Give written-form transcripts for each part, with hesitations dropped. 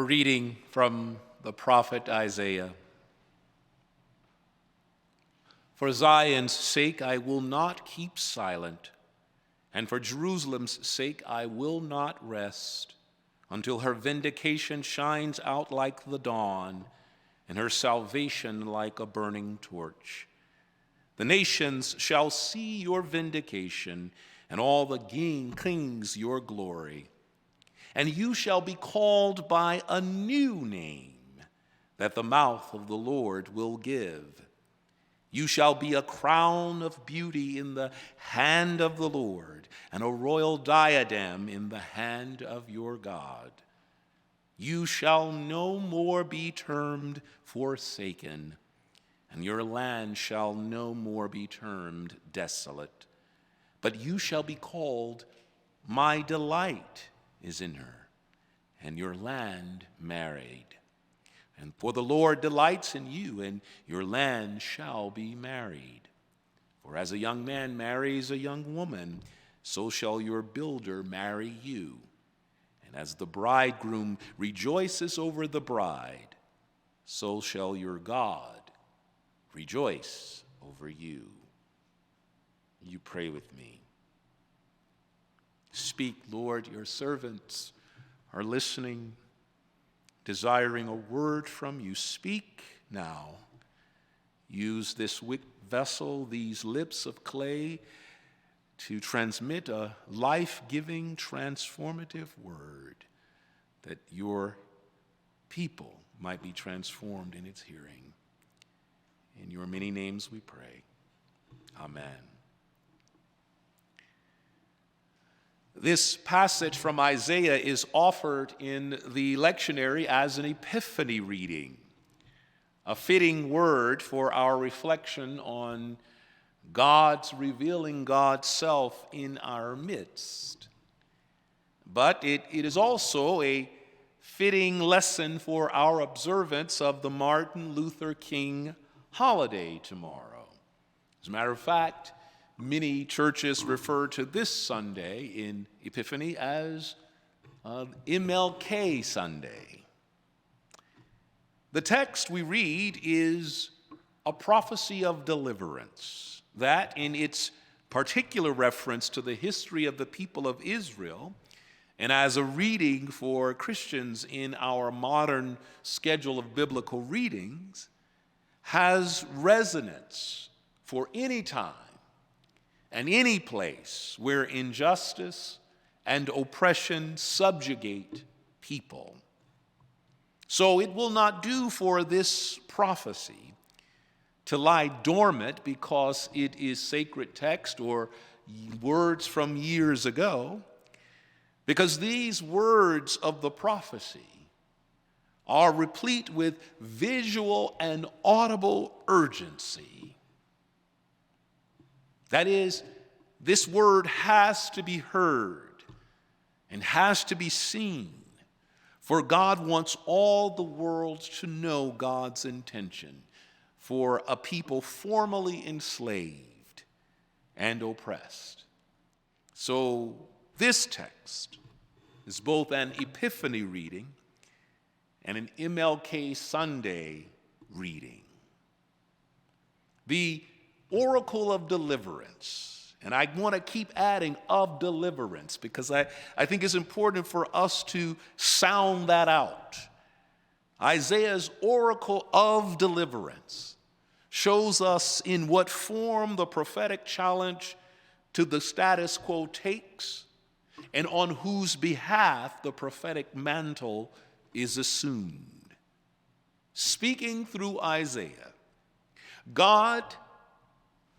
A reading from the prophet Isaiah. For Zion's sake I will not keep silent, and for Jerusalem's sake I will not rest, until her vindication shines out like the dawn, and her salvation like a burning torch. The nations shall see your vindication, and all the kings your glory. And you shall be called by a new name that the mouth of the Lord will give. You shall be a crown of beauty in the hand of the Lord, and a royal diadem in the hand of your God. You shall no more be termed forsaken, and your land shall no more be termed desolate. But you shall be called, my delight is in her, and your land married. And for the Lord delights in you, and your land shall be married. For as a young man marries a young woman, so shall your builder marry you. And as the bridegroom rejoices over the bride, so shall your God rejoice over you. You pray with me. Speak, Lord, your servants are listening, desiring a word from you. Speak now. Use this vessel, these lips of clay, to transmit a life-giving, transformative word, that your people might be transformed in its hearing. In your many names we pray. Amen. This passage from Isaiah is offered in the lectionary as an Epiphany reading, a fitting word for our reflection on God's revealing God's self in our midst. But it is also a fitting lesson for our observance of the Martin Luther King holiday tomorrow. As a matter of fact, many churches refer to this Sunday in Epiphany as MLK Sunday. The text we read is a prophecy of deliverance that, in its particular reference to the history of the people of Israel, and as a reading for Christians in our modern schedule of biblical readings, has resonance for any time and any place where injustice and oppression subjugate people. So it will not do for this prophecy to lie dormant because it is sacred text or words from years ago, because these words of the prophecy are replete with visual and audible urgency. That is, this word has to be heard and has to be seen, for God wants all the world to know God's intention for a people formerly enslaved and oppressed. So this text is both an Epiphany reading and an MLK Sunday reading. The Oracle of Deliverance, and I want to keep adding of deliverance because I think it's important for us to sound that out. Isaiah's Oracle of Deliverance shows us in what form the prophetic challenge to the status quo takes and on whose behalf the prophetic mantle is assumed. Speaking through Isaiah, God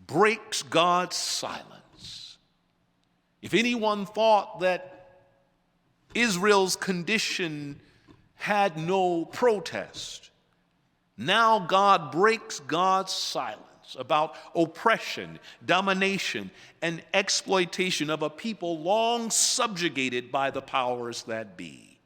breaks God's silence. If anyone thought that Israel's condition had no protest, now God breaks God's silence about oppression, domination, and exploitation of a people long subjugated by the powers that be.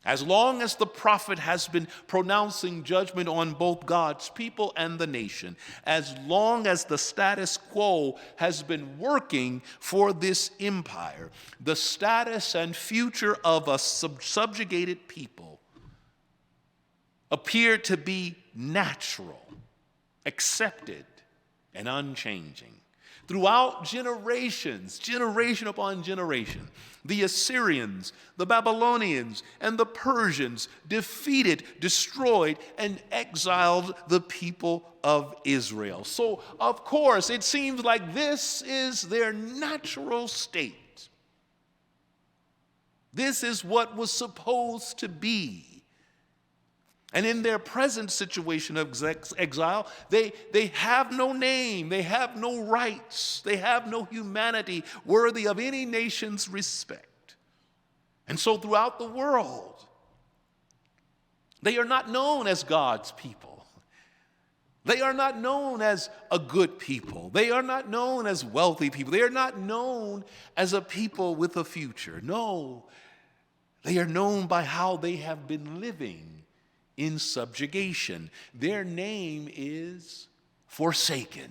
As long as the prophet has been pronouncing judgment on both God's people and the nation, as long as the status quo has been working for this empire, the status and future of a subjugated people appear to be natural, accepted, and unchanging. Throughout generations, generation upon generation, the Assyrians, the Babylonians, and the Persians defeated, destroyed, and exiled the people of Israel. So, of course, it seems like this is their natural state. This is what was supposed to be. And in their present situation of exile, they have no name, they have no rights, they have no humanity worthy of any nation's respect. And so throughout the world, they are not known as God's people. They are not known as a good people. They are not known as wealthy people. They are not known as a people with a future. No, they are known by how they have been living in subjugation. Their name is forsaken.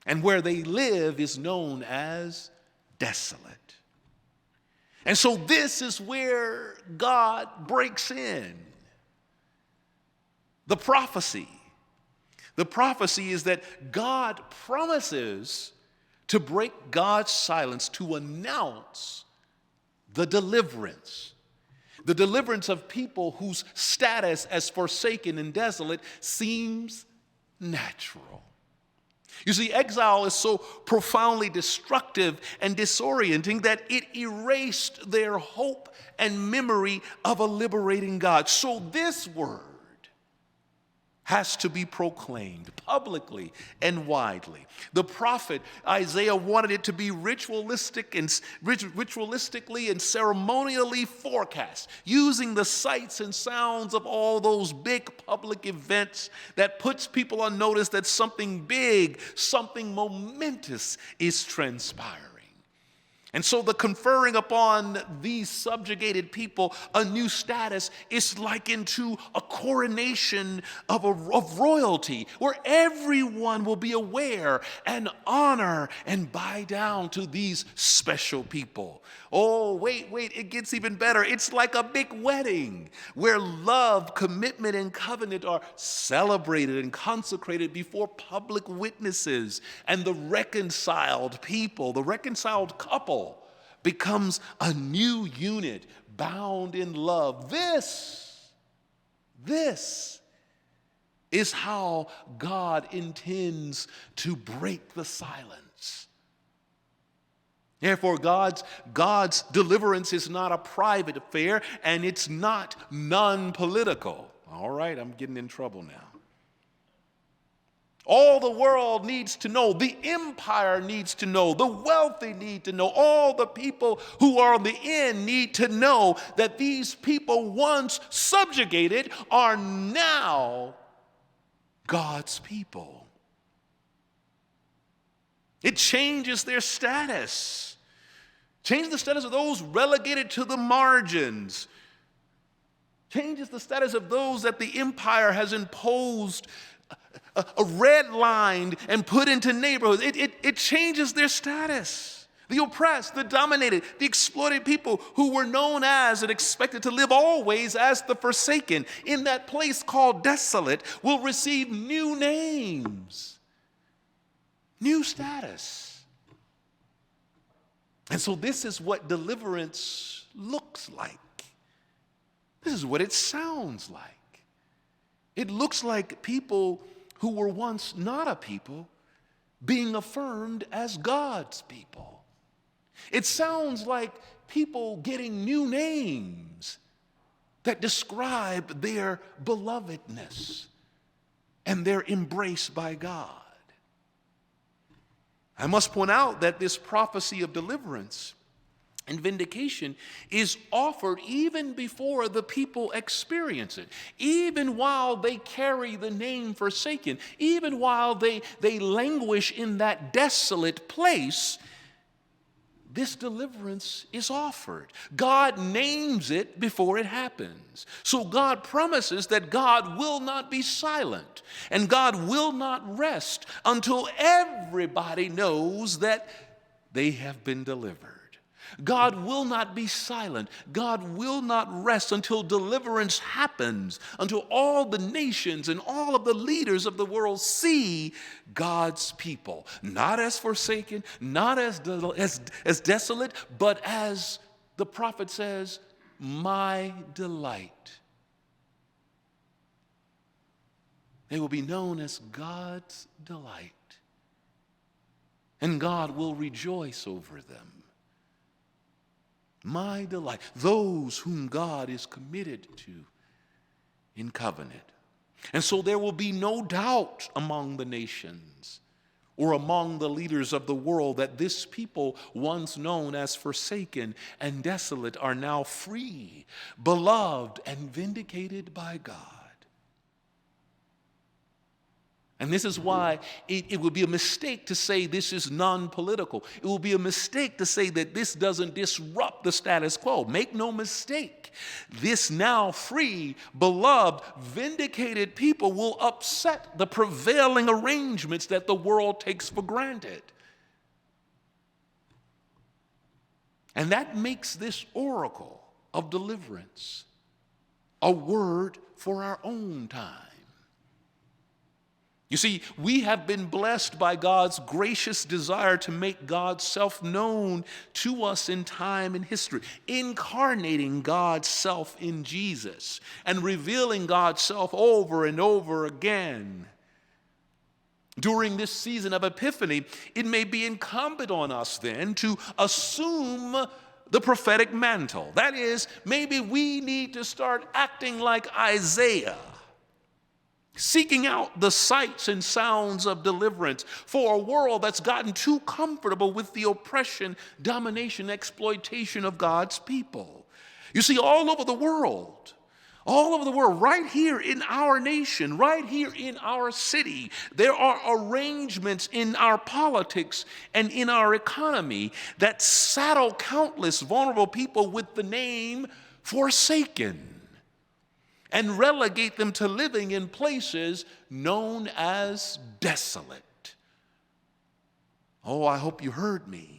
And where they live is known as desolate. And so this is where God breaks in. The prophecy is that God promises to break God's silence to announce the deliverance. The deliverance of people whose status as forsaken and desolate seems natural. You see, exile is so profoundly destructive and disorienting that it erased their hope and memory of a liberating God. So this word has to be proclaimed publicly and widely. The prophet Isaiah wanted it to be ritualistically and ceremonially forecast, using the sights and sounds of all those big public events that puts people on notice that something big, something momentous is transpiring. And so the conferring upon these subjugated people a new status is likened to a coronation of royalty, where everyone will be aware and honor and bow down to these special people. Oh, wait, it gets even better. It's like a big wedding where love, commitment, and covenant are celebrated and consecrated before public witnesses, and the reconciled people, the reconciled couple, becomes a new unit bound in love. This is how God intends to break the silence. Therefore, God's deliverance is not a private affair, and it's not non-political. All right, I'm getting in trouble now. All the world needs to know, the empire needs to know, the wealthy need to know, all the people who are on the end need to know that these people once subjugated are now God's people. It changes their status. Changes the status of those relegated to the margins. Changes the status of those that the empire has imposed redlined and put into neighborhoods. It changes their status. The oppressed, the dominated, the exploited people who were known as and expected to live always as the forsaken in that place called desolate will receive new names, new status. And so this is what deliverance looks like. This is what it sounds like. It looks like people who were once not a people being affirmed as God's people. It sounds like people getting new names that describe their belovedness and their embrace by God. I must point out that this prophecy of deliverance and vindication is offered even before the people experience it, even while they carry the name forsaken, even while they languish in that desolate place. this deliverance is offered. God names it before it happens. So God promises that God will not be silent and God will not rest until everybody knows that they have been delivered. God will not be silent. God will not rest until deliverance happens, until all the nations and all of the leaders of the world see God's people, not as forsaken, not as desolate, but as the prophet says, my delight. They will be known as God's delight, and God will rejoice over them. My delight, those whom God is committed to in covenant. And so there will be no doubt among the nations or among the leaders of the world that this people, once known as forsaken and desolate, are now free, beloved, and vindicated by God. And this is why it would be a mistake to say this is non-political. It will be a mistake to say that this doesn't disrupt the status quo. Make no mistake. This now free, beloved, vindicated people will upset the prevailing arrangements that the world takes for granted. And that makes this oracle of deliverance a word for our own time. You see, we have been blessed by God's gracious desire to make God's self known to us in time and history, incarnating God's self in Jesus and revealing God's self over and over again. During this season of Epiphany, it may be incumbent on us then to assume the prophetic mantle. That is, maybe we need to start acting like Isaiah, seeking out the sights and sounds of deliverance for a world that's gotten too comfortable with the oppression, domination, exploitation of God's people. You see, all over the world, right here in our nation, right here in our city, there are arrangements in our politics and in our economy that saddle countless vulnerable people with the name forsaken and relegate them to living in places known as desolate. Oh, I hope you heard me.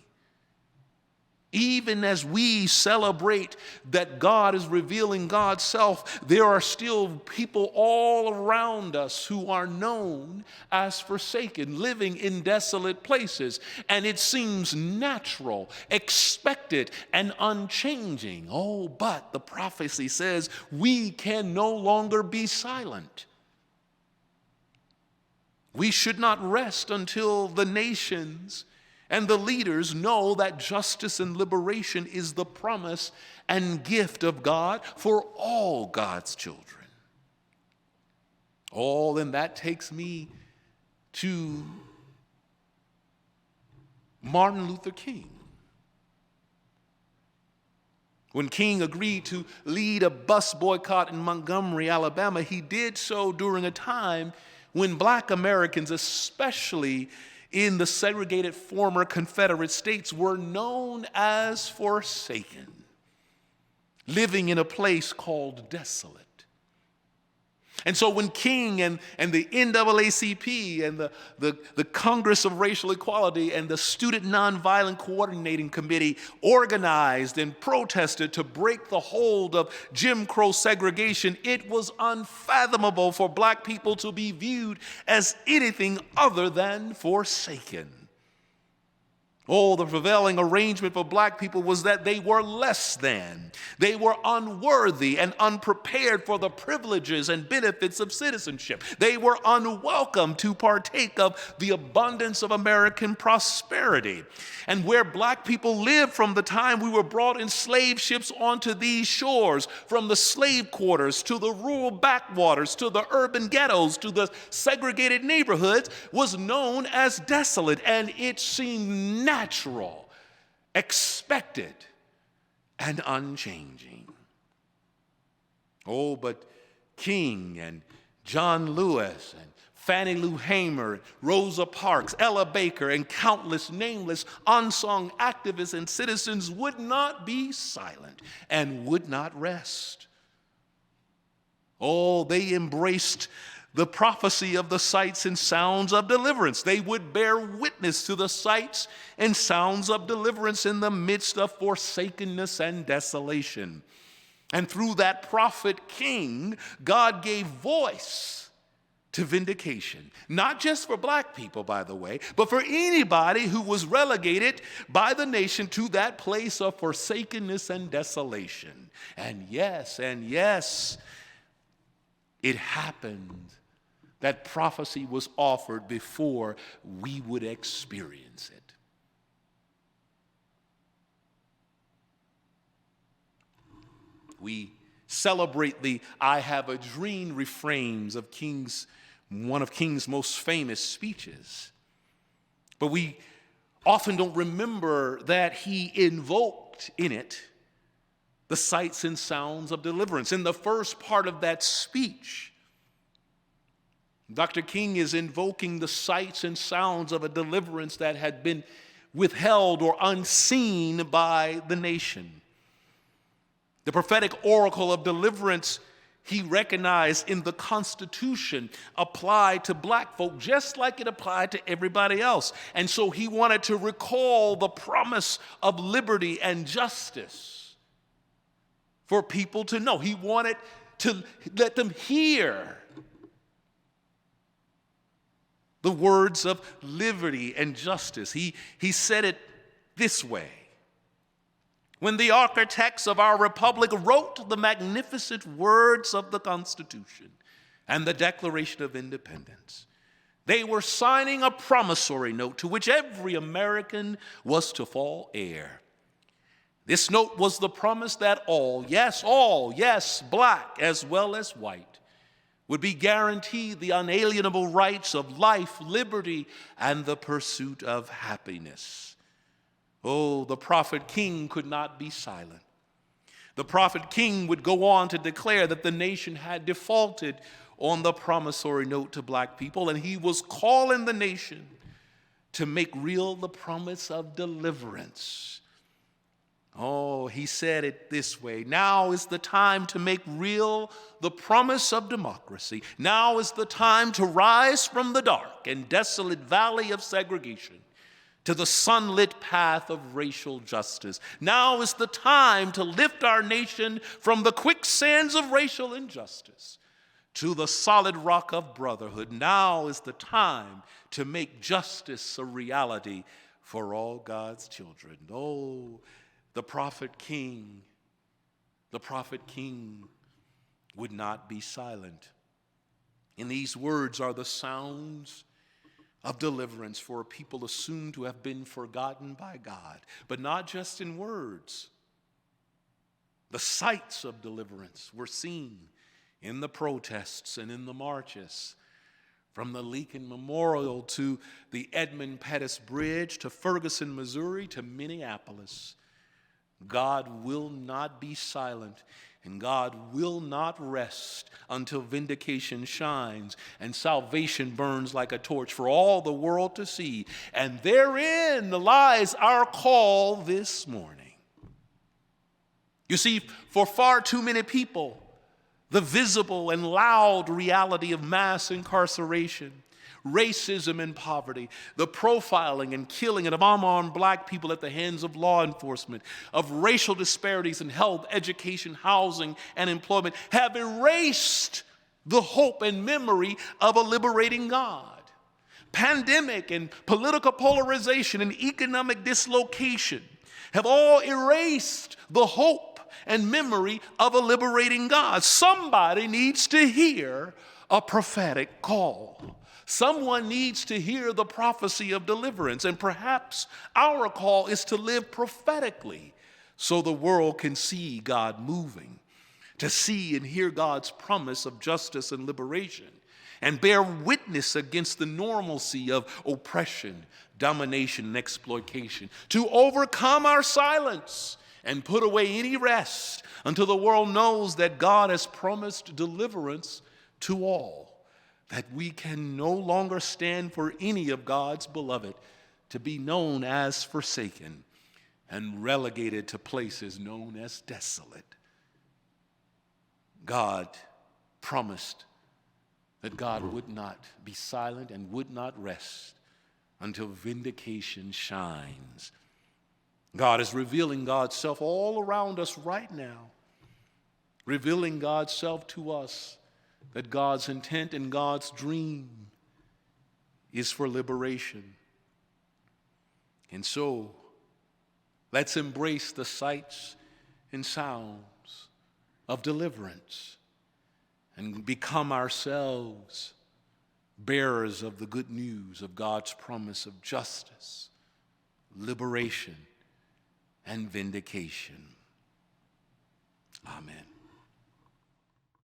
Even as we celebrate that God is revealing God's self, there are still people all around us who are known as forsaken, living in desolate places. And it seems natural, expected, and unchanging. Oh, but the prophecy says we can no longer be silent. We should not rest until the nations and the leaders know that justice and liberation is the promise and gift of God for all God's children. Oh, then that takes me to Martin Luther King. When King agreed to lead a bus boycott in Montgomery, Alabama, he did so during a time when Black Americans, especially in the segregated former Confederate states, were known as forsaken, living in a place called desolate. And so when King and the NAACP and the Congress of Racial Equality and the Student Nonviolent Coordinating Committee organized and protested to break the hold of Jim Crow segregation, it was unfathomable for Black people to be viewed as anything other than forsaken. Oh, the prevailing arrangement for Black people was that they were less than. They were unworthy and unprepared for the privileges and benefits of citizenship. They were unwelcome to partake of the abundance of American prosperity. And where Black people lived from the time we were brought in slave ships onto these shores, from the slave quarters to the rural backwaters to the urban ghettos to the segregated neighborhoods, was known as desolate, and it seemed natural, expected, and unchanging. Oh, but King and John Lewis and Fannie Lou Hamer, Rosa Parks, Ella Baker, and countless nameless unsung activists and citizens would not be silent and would not rest. Oh, they embraced the prophecy of the sights and sounds of deliverance. They would bear witness to the sights and sounds of deliverance in the midst of forsakenness and desolation. And through that prophet king, God gave voice to vindication. Not just for black people, by the way, but for anybody who was relegated by the nation to that place of forsakenness and desolation. And yes, it happened. That prophecy was offered before we would experience it. We celebrate the I have a dream refrains of one of King's most famous speeches. But we often don't remember that he invoked in it the sights and sounds of deliverance. In the first part of that speech, Dr. King is invoking the sights and sounds of a deliverance that had been withheld or unseen by the nation. The prophetic oracle of deliverance he recognized in the Constitution applied to black folk just like it applied to everybody else. And so he wanted to recall the promise of liberty and justice for people to know. He wanted to let them hear the words of liberty and justice. He said it this way. When the architects of our republic wrote the magnificent words of the Constitution and the Declaration of Independence, they were signing a promissory note to which every American was to fall heir. This note was the promise that all, yes, black as well as white, would be guaranteed the unalienable rights of life, liberty, and the pursuit of happiness. Oh, the prophet king could not be silent. The prophet king would go on to declare that the nation had defaulted on the promissory note to black people, and he was calling the nation to make real the promise of deliverance. Oh, he said it this way. Now is the time to make real the promise of democracy. Now is the time to rise from the dark and desolate valley of segregation to the sunlit path of racial justice. Now is the time to lift our nation from the quicksands of racial injustice to the solid rock of brotherhood. Now is the time to make justice a reality for all God's children. Oh, the prophet king would not be silent. In these words are the sounds of deliverance for a people assumed to have been forgotten by God, but not just in words. The sights of deliverance were seen in the protests and in the marches, from the Lincoln Memorial to the Edmund Pettus Bridge to Ferguson, Missouri to Minneapolis. God will not be silent, and God will not rest until vindication shines and salvation burns like a torch for all the world to see. And therein lies our call this morning. You see, for far too many people, the visible and loud reality of mass incarceration, racism and poverty, the profiling and killing of unarmed black people at the hands of law enforcement, of racial disparities in health, education, housing, and employment have erased the hope and memory of a liberating God. Pandemic and political polarization and economic dislocation have all erased the hope and memory of a liberating God. Somebody needs to hear a prophetic call. Someone needs to hear the prophecy of deliverance, and perhaps our call is to live prophetically so the world can see God moving, to see and hear God's promise of justice and liberation, and bear witness against the normalcy of oppression, domination, and exploitation, to overcome our silence and put away any rest until the world knows that God has promised deliverance to all. that we can no longer stand for any of God's beloved to be known as forsaken and relegated to places known as desolate. God promised that God would not be silent and would not rest until vindication shines. God is revealing God's self all around us right now, revealing God's self to us, that God's intent and God's dream is for liberation. And so, let's embrace the sights and sounds of deliverance and become ourselves bearers of the good news of God's promise of justice, liberation, and vindication. Amen.